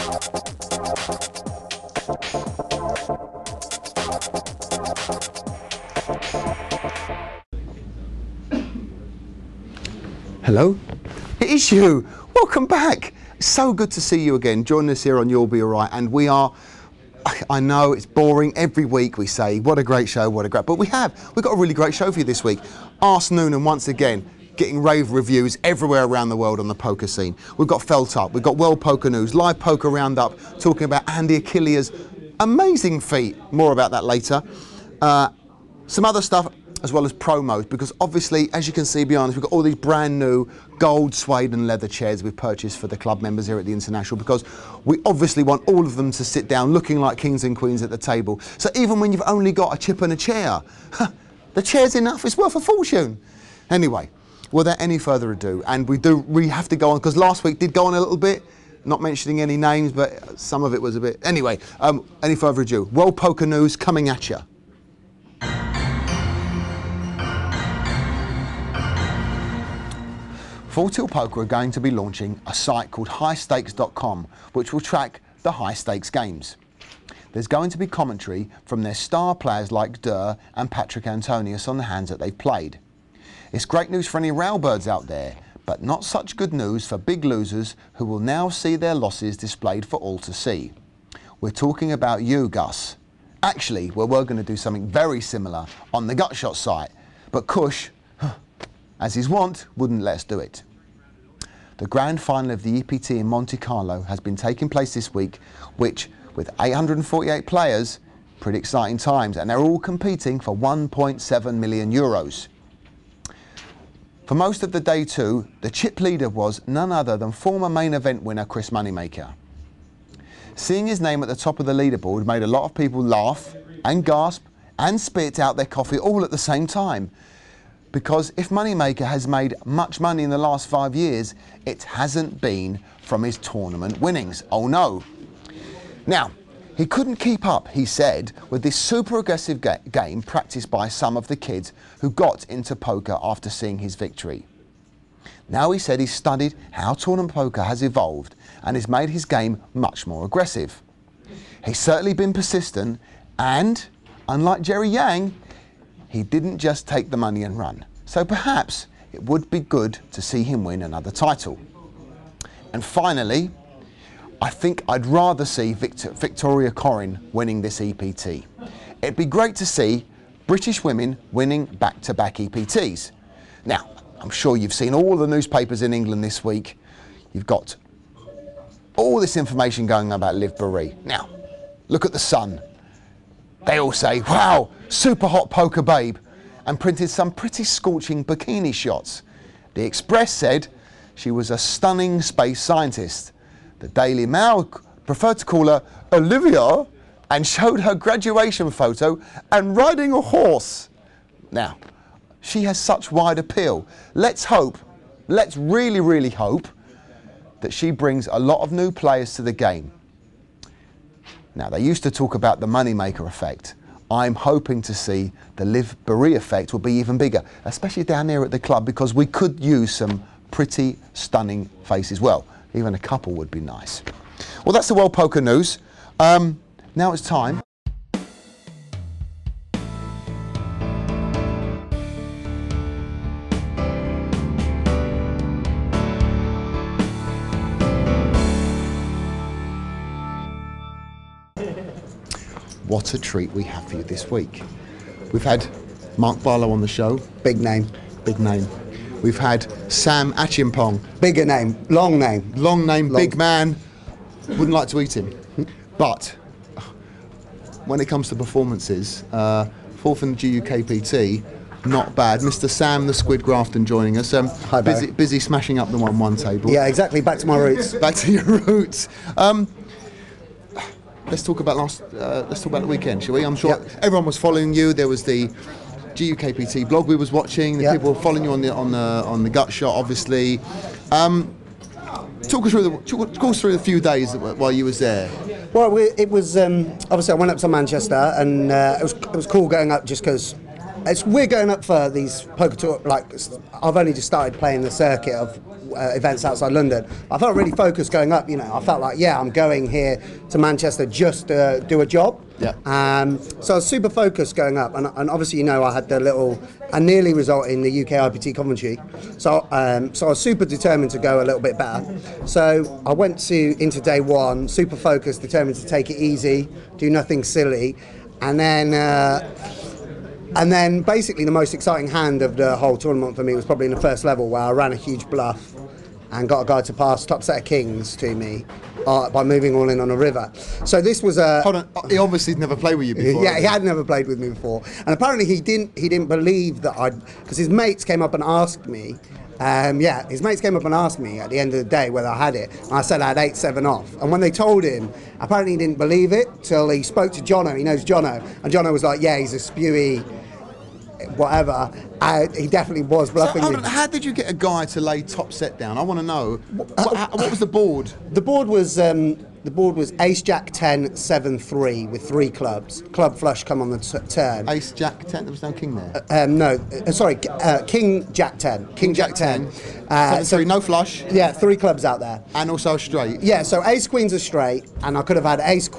Hello, it is you. Welcome back. So good to see you again. Join us here on You'll Be Alright, and we are. I know it's boring. Every week we say, what a great show, what a great. But we've got a really great show for you this week. Ask Noonan once again, getting rave reviews everywhere around the world on the poker scene. We've got Felt Up, we've got World Poker News, Live Poker Roundup, talking about Andy Achillea's amazing feat. More about that later. Some other stuff, as well as promos, because obviously, as you can see behind us, we've got all these brand new gold suede and leather chairs we've purchased for the club members here at the International, because we obviously want all of them to sit down looking like kings and queens at the table. So even when you've only got a chip and a chair, the chair's enough, it's worth a fortune. Anyway, without any further ado, and we have to go on, because last week did go on a little bit, not mentioning any names, but some of it was a bit. Anyway, any further ado, World Poker News coming at you. Full Tilt Poker are going to be launching a site called highstakes.com, which will track the high stakes games. There's going to be commentary from their star players like Durr and Patrick Antonius on the hands that they've played. It's great news for any railbirds out there, but not such good news for big losers who will now see their losses displayed for all to see. We're talking about you, Gus. Actually, we're going to do something very similar on the Gutshot site, but Kush, as his wont, wouldn't let us do it. The grand final of the EPT in Monte Carlo has been taking place this week, which, with 848 players, pretty exciting times, and they're all competing for 1.7 million euros. For most of the day two, the chip leader was none other than former main event winner Chris Moneymaker. Seeing his name at the top of the leaderboard made a lot of people laugh and gasp and spit out their coffee all at the same time. Because if Moneymaker has made much money in the last 5 years, it hasn't been from his tournament winnings. Oh no. Now, he couldn't keep up, he said, with this super aggressive game practiced by some of the kids who got into poker after seeing his victory. Now he said he's studied how tournament poker has evolved and has made his game much more aggressive. He's certainly been persistent and, unlike Jerry Yang, he didn't just take the money and run. So perhaps it would be good to see him win another title. And finally, I think I'd rather see Victoria Corin winning this EPT. It'd be great to see British women winning back-to-back EPTs. Now, I'm sure you've seen all the newspapers in England this week. You've got all this information going on about Liv Boeree. Now, look at the Sun. They all say, wow, super hot poker babe, and printed some pretty scorching bikini shots. The Express said she was a stunning space scientist. The Daily Mail preferred to call her Olivia and showed her graduation photo and riding a horse. Now, she has such wide appeal. Let's hope, let's really, really hope that she brings a lot of new players to the game. Now, they used to talk about the Moneymaker effect. I'm hoping to see the Liv Boeree effect will be even bigger, especially down here at the club, because we could use some pretty stunning faces. Well, even a couple would be nice. Well, that's the World Poker News. Now it's time. What a treat we have for you this week. We've had Mark Barlow on the show. Big name. Big name. We've had Sam Achimpong. Bigger name. Long name. Long name, big man. Wouldn't like to eat him. But when it comes to performances, fourth in the GUKPT, not bad. Mr. Sam the Squid Grafton joining us. Hi, busy smashing up the 1-1 table. Yeah, exactly. Back to my roots. Back to your roots. Let's talk about the weekend, shall we? I'm sure everyone was following you. There was the GUKPT blog we was watching. The people were following you on the gut shot, obviously. Talk us through the few days while you was there. Well, it was obviously I went up to Manchester, and it was cool going up just because we're going up for these poker tour. Like, I've only just started playing the circuit of events outside London. I felt really focused going up. You know, I felt like, yeah, I'm going here to Manchester just to do a job. Yeah. So I was super focused going up, and obviously, you know, I had I nearly result in the UK IPT Coventry. So I was super determined to go a little bit better. So I went into day one, super focused, determined to take it easy, do nothing silly, and then basically the most exciting hand of the whole tournament for me was probably in the first level, where I ran a huge bluff and got a guy to pass top set of kings to me by moving all in on a river. So this was a... Hold on, he obviously never played with you before. Yeah, he had never played with me before. And apparently he didn't believe that because his mates came up and asked me, his mates came up and asked me at the end of the day whether I had it. And I said I had 8-7 off. And when they told him, apparently he didn't believe it till he spoke to Jono. He knows Jono. And Jono was like, yeah, he's a spewy... whatever. He definitely was bluffing. So, how did you get a guy to lay top set down? I want to know. What was the board? The board was Ace Jack 10 7-3 with 3 clubs. Club flush come on the turn. Ace Jack 10. There was no king there. King Jack 10. King Jack 10. 7-3, no flush. Yeah, 3 clubs out there. And also a straight. Yeah, so Ace Queen's a straight, and I could have had Ace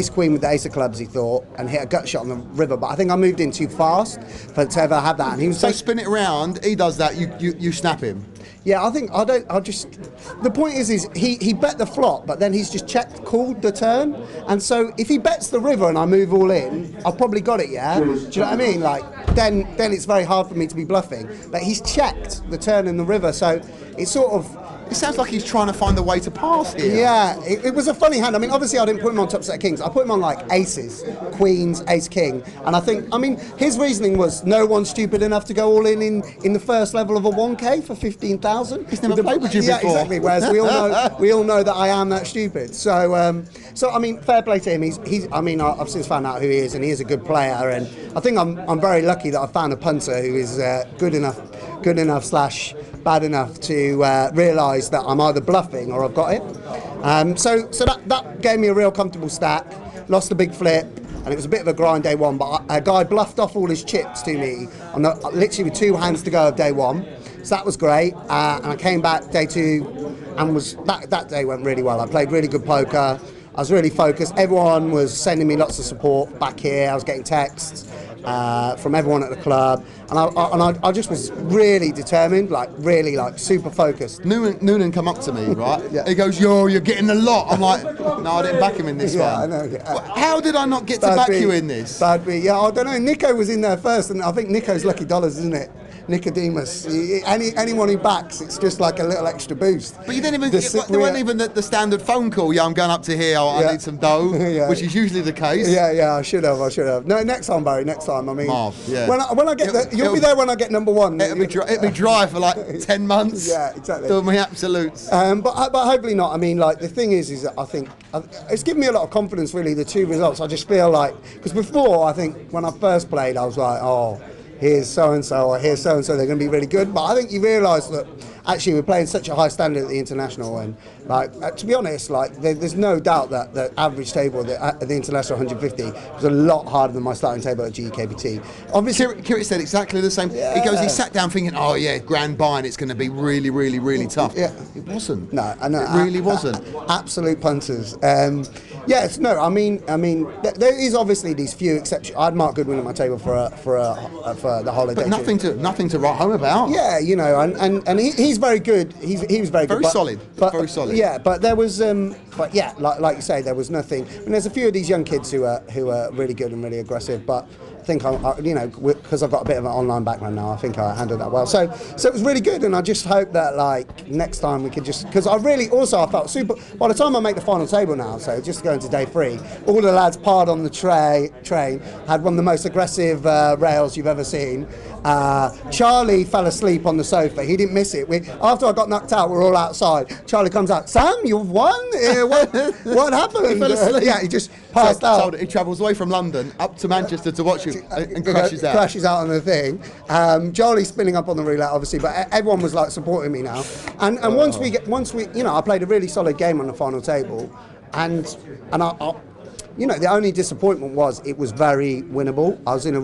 Queen with the Ace of clubs, he thought, and hit a gut shot on the river. But I think I moved in too fast to ever have that. And he was so spin it around. He does that. You snap him. Yeah, the point is he bet the flop, but then he's just called the turn, and so if he bets the river and I move all in, I've probably got it, yeah? Do you know what I mean? Like, then it's very hard for me to be bluffing, but he's checked the turn in the river, so it's sort of... It sounds like he's trying to find a way to pass here. Yeah, it was a funny hand. I mean, obviously I didn't put him on top set of kings. I put him on like aces, queens, ace king. And I think, his reasoning was no one's stupid enough to go all in the first level of a 1K for 15,000. He's never played with you before. Yeah, exactly. Whereas we all know that I am that stupid. So, fair play to him. I've since found out who he is, and he is a good player. And I think I'm very lucky that I found a punter who is good enough / bad enough to realise that I'm either bluffing or I've got it. So that gave me a real comfortable stack. Lost a big flip, and it was a bit of a grind day one. But a guy bluffed off all his chips to me literally with 2 hands to go of day one. So that was great. And I came back day 2, and that day went really well. I played really good poker. I was really focused. Everyone was sending me lots of support back here. I was getting texts from everyone at the club, and I just was really determined, really super focused. Noonan come up to me, right? Yeah. He goes, "Yo, you're getting a lot." I'm like, "No, I didn't back him in this one." I know. Yeah. How did I not get to back you in this? Bad beat. Yeah, I don't know. Nico was in there first, and I think Nico's lucky dollars, isn't it? Nicodemus. Anyone who backs, it's just like a little extra boost. But you didn't even. There wasn't even the standard phone call. Yeah, I'm going up to here. I need some dough, which is usually the case. Yeah. I should have. No, next time, Barry. Next time. Marv, yeah. When I get you'll be there when I get number 1. It'll be dry for like 10 months. Yeah, exactly. Doing my absolutes. But hopefully not. The thing is that I think it's given me a lot of confidence. Really, the 2 results. I just feel like, because before, I think when I first played, I was like, oh, here's so-and-so or here's so-and-so, they're going to be really good. But I think you realise that actually we're playing such a high standard at the international, and to be honest, there's no doubt that the average table at the international 150 was a lot harder than my starting table at GKBT. Obviously, Kirit said exactly the same. Yeah. He sat down thinking, oh yeah, grand buy, and it's going to be really, really, really tough. Yeah. It wasn't. No, I know. It really wasn't. Absolute punters. Yes, no. There is obviously these few exceptions. I had Mark Goodwin at my table for the holiday. But nothing to write home about. Yeah, and he's very good. He was very good. Very solid. Yeah, but there was, like you say, there was nothing. And there's a few of these young kids who are really good and really aggressive, but I think because I've got a bit of an online background now, I think I handled that well. So it was really good, and I just hope that next time we could because I felt super. By the time I make the final table now, so just going to day 3, all the lads parred on the train, had one of the most aggressive rails you've ever seen. Charlie fell asleep on the sofa. He didn't miss it. After I got knocked out, we're all outside. Charlie comes out. Sam, you've won. What happened? He fell asleep. Yeah, he just passed out. He travels away from London up to Manchester to watch you and crashes out. Crashes out on the thing. Charlie's spinning up on the roulette, obviously, but everyone was supporting me now. And once we, I played a really solid game on the final table, and I the only disappointment was it was very winnable. I was in a